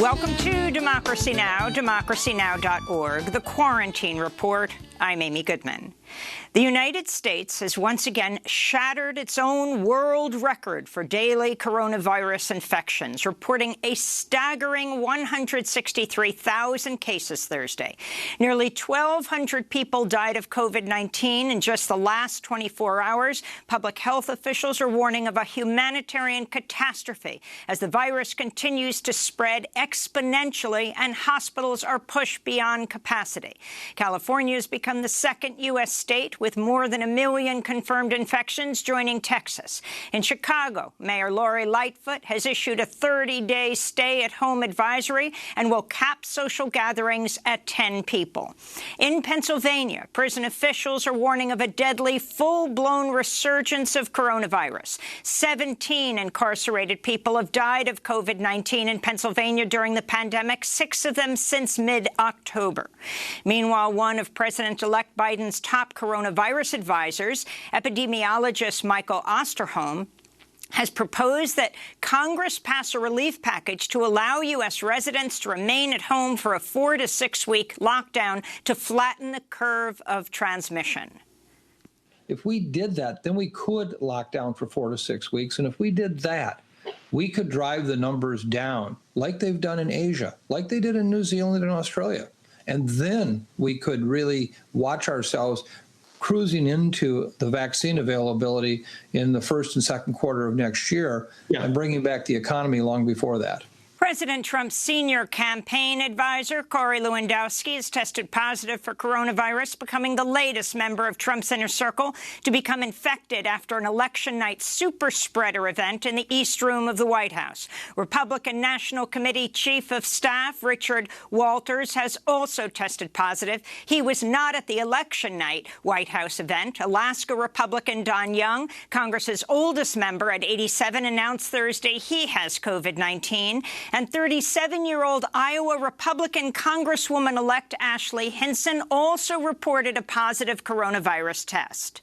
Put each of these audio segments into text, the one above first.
Welcome to Democracy Now!, democracynow.org, the Quarantine Report. I'm Amy Goodman. The United States has once again shattered its own world record for daily coronavirus infections, reporting a staggering 163,000 cases Thursday. Nearly 1,200 people died of COVID-19 in just the last 24 hours. Public health officials are warning of a humanitarian catastrophe as the virus continues to spread exponentially and hospitals are pushed beyond capacity. California has become the second U.S. state with more than 1 million confirmed infections, joining Texas. In Chicago, Mayor Lori Lightfoot has issued a 30-day stay-at-home advisory and will cap social gatherings at 10 people. In Pennsylvania, prison officials are warning of a deadly, full-blown resurgence of coronavirus. 17 incarcerated people have died of COVID-19 in Pennsylvania during the pandemic, 6 of them since mid-October. Meanwhile, one of President-elect Biden's top coronavirus advisors, epidemiologist Michael Osterholm, has proposed that Congress pass a relief package to allow U.S. residents to remain at home for a 4 to 6 week lockdown to flatten the curve of transmission. If we did that, then we could lock down for 4 to 6 weeks. And if we did that, we could drive the numbers down like they've done in Asia, like they did in New Zealand and Australia. And then we could really watch ourselves cruising into the vaccine availability in the first and second quarter of next year and bringing back the economy long before that. President Trump's senior campaign advisor, Corey Lewandowski, has tested positive for coronavirus, becoming the latest member of Trump's inner circle to become infected after an election night super spreader event in the East Room of the White House. Republican National Committee Chief of Staff Richard Walters has also tested positive. He was not at the election night White House event. Alaska Republican Don Young, Congress's oldest member at 87, announced Thursday he has COVID-19. And 37-year-old Iowa Republican Congresswoman-elect Ashley Hinson also reported a positive coronavirus test.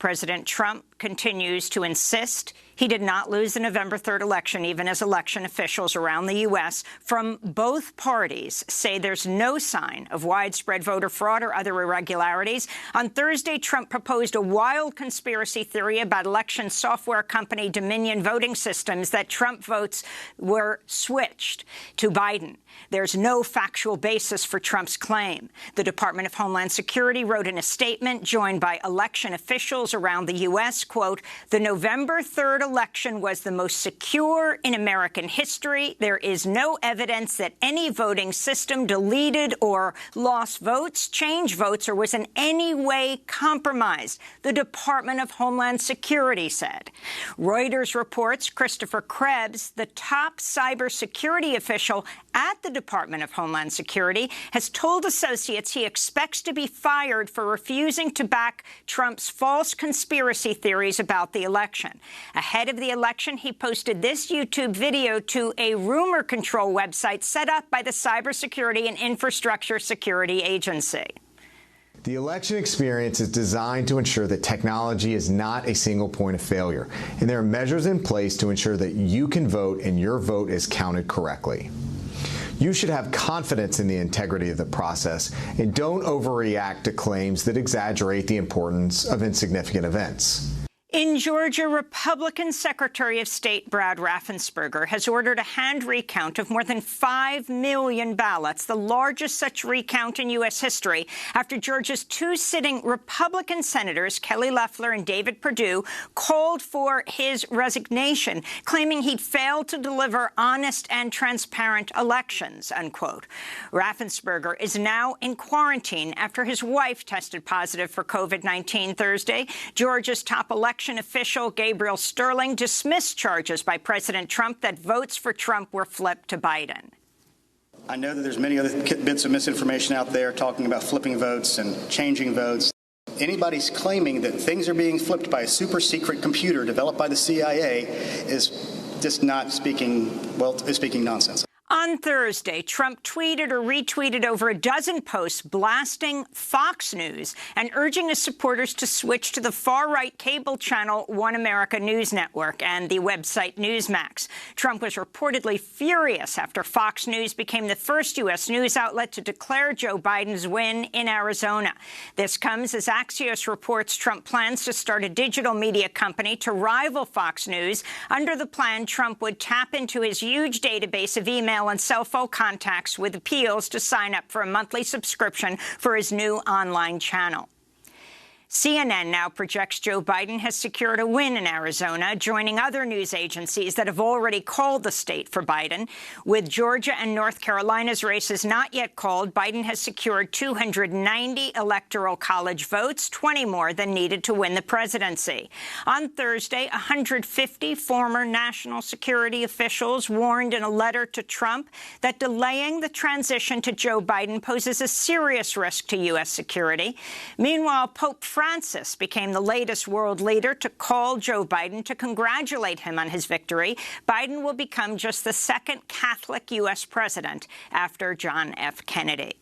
President Trump continues to insist he did not lose the November 3rd election, even as election officials around the U.S. from both parties say there's no sign of widespread voter fraud or other irregularities. On Thursday, Trump proposed a wild conspiracy theory about election software company Dominion voting systems that Trump votes were switched to Biden. There's no factual basis for Trump's claim. The Department of Homeland Security wrote in a statement joined by election officials around the U.S., quote, "The November 3rd election was the most secure in American history. There is no evidence that any voting system deleted or lost votes, changed votes, or was in any way compromised," the Department of Homeland Security said. Reuters reports Christopher Krebs, the top cybersecurity official at the Department of Homeland Security, has told associates he expects to be fired for refusing to back Trump's false conspiracy theories about the election. Ahead of the election, he posted this YouTube video to a rumor control website set up by the Cybersecurity and Infrastructure Security Agency. The election experience is designed to ensure that technology is not a single point of failure, and there are measures in place to ensure that you can vote and your vote is counted correctly. You should have confidence in the integrity of the process and don't overreact to claims that exaggerate the importance of insignificant events. In Georgia, Republican Secretary of State Brad Raffensperger has ordered a hand recount of more than 5 million ballots, the largest such recount in U.S. history, after Georgia's 2 sitting Republican senators, Kelly Loeffler and David Perdue, called for his resignation, claiming he'd failed to deliver honest and transparent elections, unquote. Raffensperger is now in quarantine after his wife tested positive for COVID-19 Thursday. Georgia's top election official Gabriel Sterling dismissed charges by President Trump that votes for Trump were flipped to Biden. I know that there's many other bits of misinformation out there talking about flipping votes and changing votes. Anybody's claiming that things are being flipped by a super secret computer developed by the CIA is just not speaking, well, is speaking nonsense. On Thursday, Trump tweeted or retweeted over a dozen posts blasting Fox News and urging his supporters to switch to the far-right cable channel One America News Network and the website Newsmax. Trump was reportedly furious after Fox News became the first U.S. news outlet to declare Joe Biden's win in Arizona. This comes as Axios reports Trump plans to start a digital media company to rival Fox News. Under the plan, Trump would tap into his huge database of email and cell phone contacts with appeals to sign up for a monthly subscription for his new online channel. CNN now projects Joe Biden has secured a win in Arizona, joining other news agencies that have already called the state for Biden. With Georgia and North Carolina's races not yet called, Biden has secured 290 electoral college votes, 20 more than needed to win the presidency. On Thursday, 150 former national security officials warned in a letter to Trump that delaying the transition to Joe Biden poses a serious risk to U.S. security. Meanwhile, Pope Francis became the latest world leader to call Joe Biden to congratulate him on his victory. Biden will become just the second Catholic U.S. president after John F. Kennedy.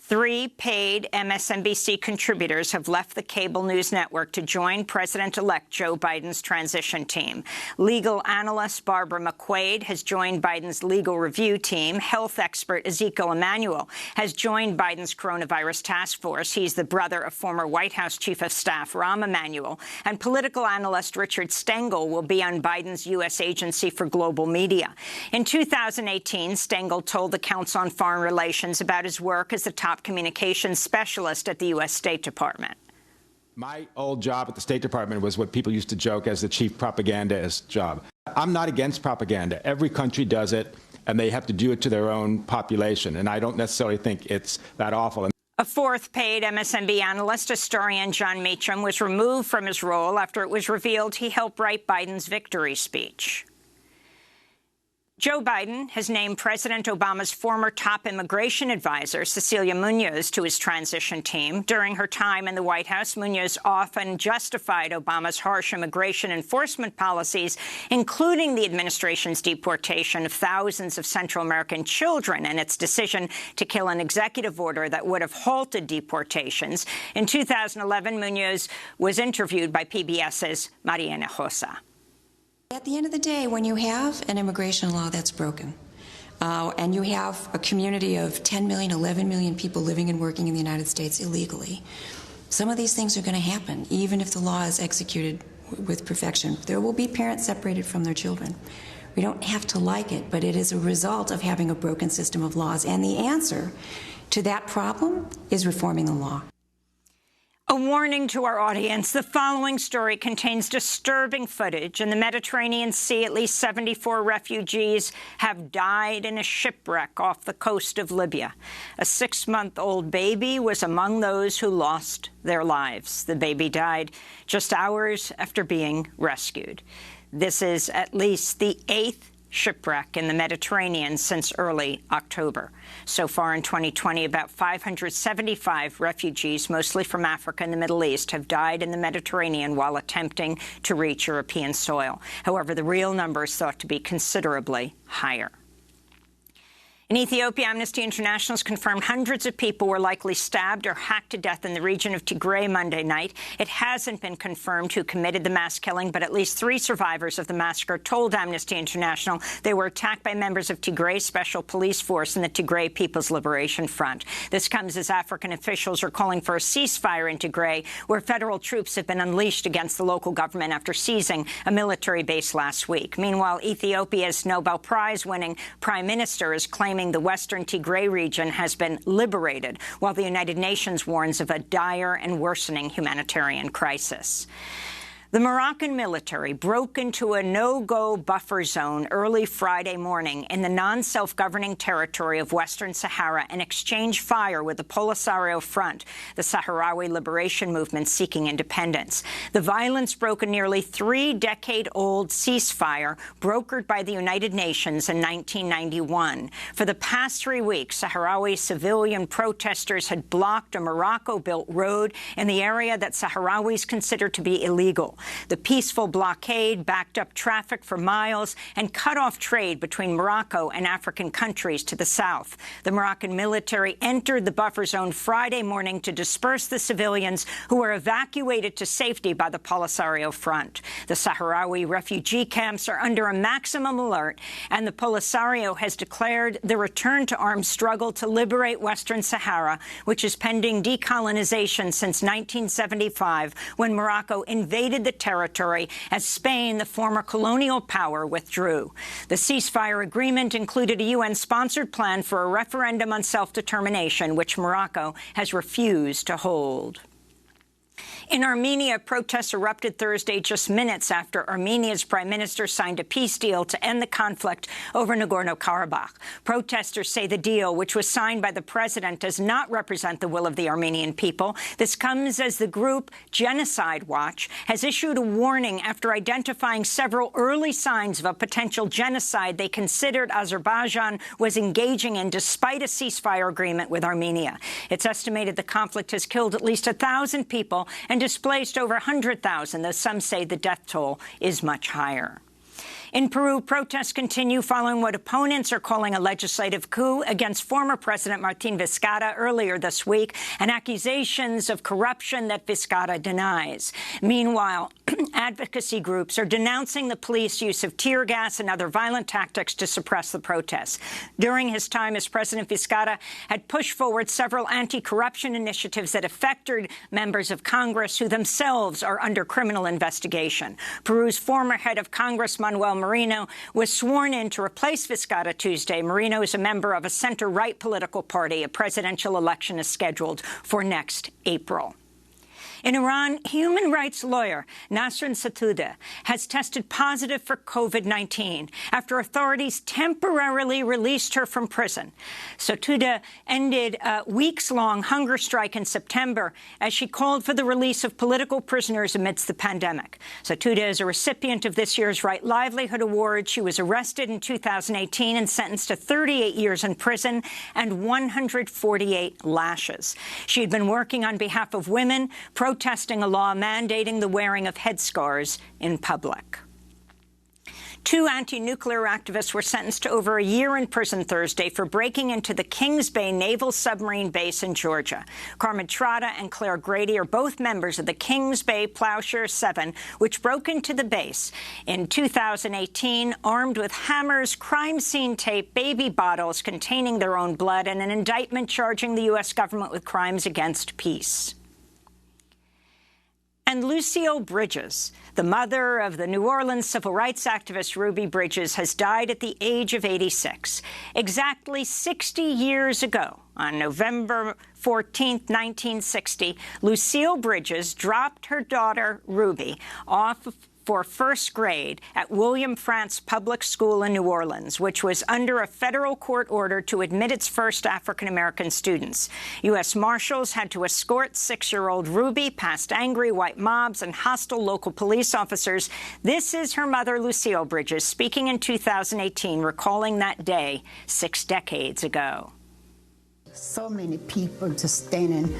3 paid MSNBC contributors have left the cable news network to join President-elect Joe Biden's transition team. Legal analyst Barbara McQuaid has joined Biden's legal review team. Health expert Ezekiel Emanuel has joined Biden's coronavirus task force. He's the brother of former White House Chief of Staff Rahm Emanuel. And political analyst Richard Stengel will be on Biden's U.S. Agency for Global Media. In 2018, Stengel told the Council on Foreign Relations about his work as the top communications specialist at the U.S. State Department. My old job at the State Department was what people used to joke as the chief propagandist job. I'm not against propaganda. Every country does it, and they have to do it to their own population, and I don't necessarily think it's that awful. A 4th paid MSNBC analyst, historian John Meacham, was removed from his role after it was revealed he helped write Biden's victory speech. Joe Biden has named President Obama's former top immigration advisor, Cecilia Munoz, to his transition team. During her time in the White House, Munoz often justified Obama's harsh immigration enforcement policies, including the administration's deportation of thousands of Central American children and its decision to kill an executive order that would have halted deportations. In 2011, Munoz was interviewed by PBS's Mariana Josa. At the end of the day, when you have an immigration law that's broken, and you have a community of 10 million, 11 million people living and working in the United States illegally, some of these things are going to happen, even if the law is executed with perfection. There will be parents separated from their children. We don't have to like it, but it is a result of having a broken system of laws. And the answer to that problem is reforming the law. A warning to our audience. The following story contains disturbing footage. In the Mediterranean Sea, at least 74 refugees have died in a shipwreck off the coast of Libya. A 6-month-old baby was among those who lost their lives. The baby died just hours after being rescued. This is at least the 8th shipwreck in the Mediterranean since early October. So far in 2020, about 575 refugees, mostly from Africa and the Middle East, have died in the Mediterranean while attempting to reach European soil. However, the real number is thought to be considerably higher. In Ethiopia, Amnesty International has confirmed hundreds of people were likely stabbed or hacked to death in the region of Tigray Monday night. It hasn't been confirmed who committed the mass killing, but at least 3 survivors of the massacre told Amnesty International they were attacked by members of Tigray's Special Police Force and the Tigray People's Liberation Front. This comes as African officials are calling for a ceasefire in Tigray, where federal troops have been unleashed against the local government after seizing a military base last week. Meanwhile, Ethiopia's Nobel Prize-winning prime minister is claiming the western Tigray region has been liberated, while the United Nations warns of a dire and worsening humanitarian crisis. The Moroccan military broke into a no-go buffer zone early Friday morning in the non-self-governing territory of Western Sahara and exchanged fire with the Polisario Front, the Sahrawi liberation movement seeking independence. The violence broke a nearly 3-decade-old ceasefire brokered by the United Nations in 1991. For the past 3 weeks, Sahrawi civilian protesters had blocked a Morocco-built road in the area that Sahrawis consider to be illegal. The peaceful blockade backed up traffic for miles and cut off trade between Morocco and African countries to the south. The Moroccan military entered the buffer zone Friday morning to disperse the civilians who were evacuated to safety by the Polisario Front. The Sahrawi refugee camps are under a maximum alert, and the Polisario has declared the return to armed struggle to liberate Western Sahara, which is pending decolonization since 1975, when Morocco invaded the territory as Spain, the former colonial power, withdrew. The ceasefire agreement included a UN-sponsored plan for a referendum on self-determination, which Morocco has refused to hold. In Armenia, protests erupted Thursday just minutes after Armenia's prime minister signed a peace deal to end the conflict over Nagorno-Karabakh. Protesters say the deal, which was signed by the president, does not represent the will of the Armenian people. This comes as the group Genocide Watch has issued a warning after identifying several early signs of a potential genocide they considered Azerbaijan was engaging in despite a ceasefire agreement with Armenia. It's estimated the conflict has killed at least 1,000 people and displaced over 100,000, though some say the death toll is much higher. In Peru, protests continue following what opponents are calling a legislative coup against former President Martin Vizcarra earlier this week, and accusations of corruption that Vizcarra denies. Meanwhile, advocacy groups are denouncing the police use of tear gas and other violent tactics to suppress the protests. During his time as president, Vizcarra had pushed forward several anti-corruption initiatives that affected members of Congress who themselves are under criminal investigation. Peru's former head of Congress, Manuel Moreno, was sworn in to replace Vizcarra Tuesday. Moreno is a member of a center-right political party. A presidential election is scheduled for next April. In Iran, human rights lawyer Nasrin Sotoudeh has tested positive for COVID-19 after authorities temporarily released her from prison. Sotoudeh ended a weeks-long hunger strike in September as she called for the release of political prisoners amidst the pandemic. Sotoudeh is a recipient of this year's Right Livelihood Award. She was arrested in 2018 and sentenced to 38 years in prison and 148 lashes. She had been working on behalf of women, protesting a law mandating the wearing of headscarves in public. 2 anti-nuclear activists were sentenced to over a year in prison Thursday for breaking into the Kings Bay Naval Submarine Base in Georgia. Carmen Trotta and Claire Grady are both members of the Kings Bay Plowshare 7, which broke into the base in 2018, armed with hammers, crime scene tape, baby bottles containing their own blood, and an indictment charging the U.S. government with crimes against peace. And Lucille Bridges, the mother of the New Orleans civil rights activist Ruby Bridges, has died at the age of 86. Exactly 60 years ago, on November 14, 1960, Lucille Bridges dropped her daughter, Ruby, off for first grade at William Frantz Public School in New Orleans, which was under a federal court order to admit its first African-American students. U.S. Marshals had to escort 6-year-old Ruby past angry white mobs and hostile local police officers. This is her mother, Lucille Bridges, speaking in 2018, recalling that day 6 decades ago. So many people just standing,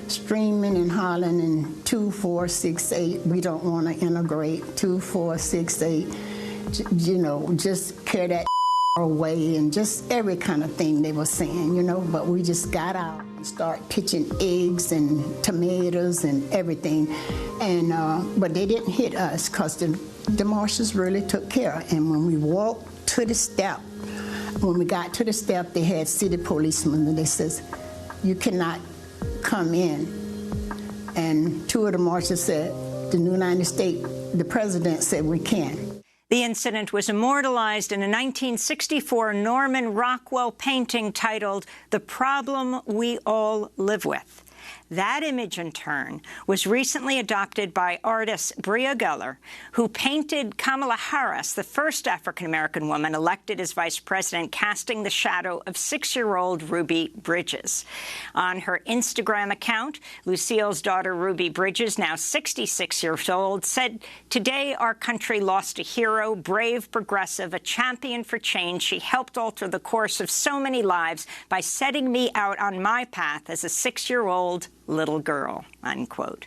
screaming and hollering, and 2, 4, 6, 8, we don't want to integrate, 2, 4, 6, 8, you know, just carry that away, and just every kind of thing they were saying, you know, but we just got out and started pitching eggs and tomatoes and everything, and but they didn't hit us because the marshals really took care. And when we walked to the step, when we got to the step, they had city policemen, and they says, you cannot come in. And 2 of the marshals said, the United States, the president said we can. The incident was immortalized in a 1964 Norman Rockwell painting titled "The Problem We All Live With." That image, in turn, was recently adopted by artist Bria Geller, who painted Kamala Harris, the first African-American woman elected as vice president, casting the shadow of 6-year-old Ruby Bridges. On her Instagram account, Lucille's daughter, Ruby Bridges, now 66 years old, said, "Today our country lost a hero, brave, progressive, a champion for change. She helped alter the course of so many lives by setting me out on my path as a 6-year-old little girl, unquote.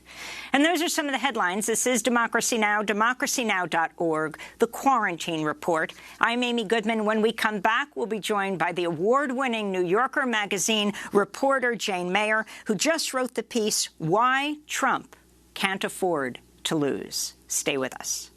And those are some of the headlines. This is Democracy Now!, democracynow.org, The Quarantine Report. I'm Amy Goodman. When we come back, we'll be joined by the award-winning New Yorker magazine reporter Jane Mayer, who just wrote the piece, Why Trump Can't Afford to Lose. Stay with us.